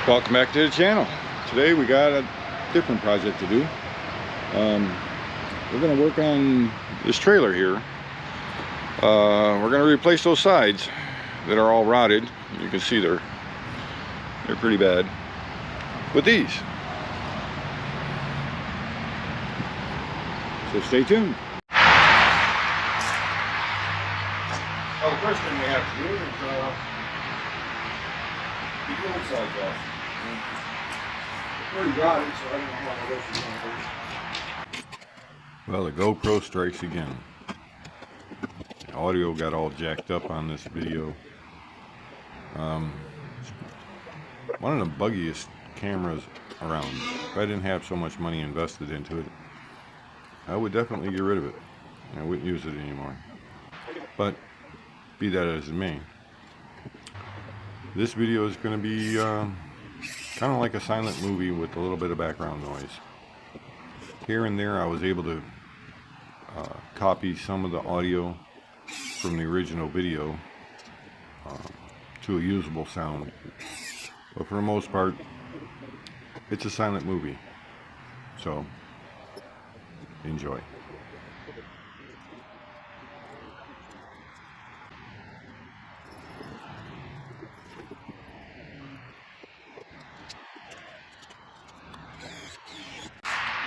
Welcome back to the channel. Today we got a different project to do. We're going to work on this trailer here. We're going to replace those sides that are all rotted. You can see they're pretty bad with these. So stay tuned. Well, the first thing we have to do is get the old sides off. It's pretty rotted, so I don't know how this is going to work. Well, the GoPro strikes again. The audio got all jacked up on this video. One of the buggiest cameras around. If I didn't have so much money invested into it, I would definitely get rid of it. I wouldn't use it anymore. But be that as it may, this video is going to be kind of like a silent movie with a little bit of background noise. Here and there I was able to copy some of the audio from the original video to a usable sound, but for the most part it's a silent movie, so enjoy.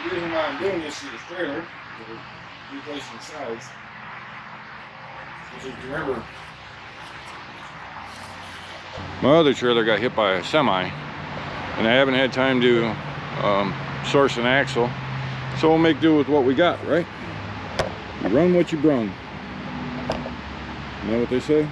The reason why I'm doing this to this trailer, replacing sides, is if you remember, my other trailer got hit by a semi, and I haven't had time to source an axle, so we'll make do with what we got, right? You run what you brung. You know what they say?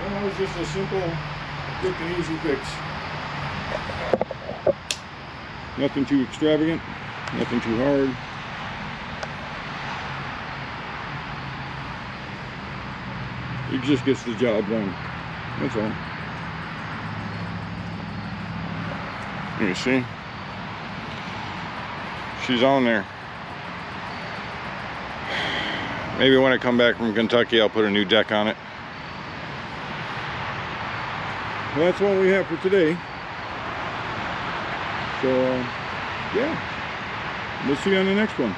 Well, it's just a simple, quick and easy fix. Nothing too extravagant, nothing too hard. It just gets the job done. That's all. You see? She's on there. Maybe when I come back from Kentucky, I'll put a new deck on it. Well, that's what we have for today. So, yeah. We'll see you on the next one.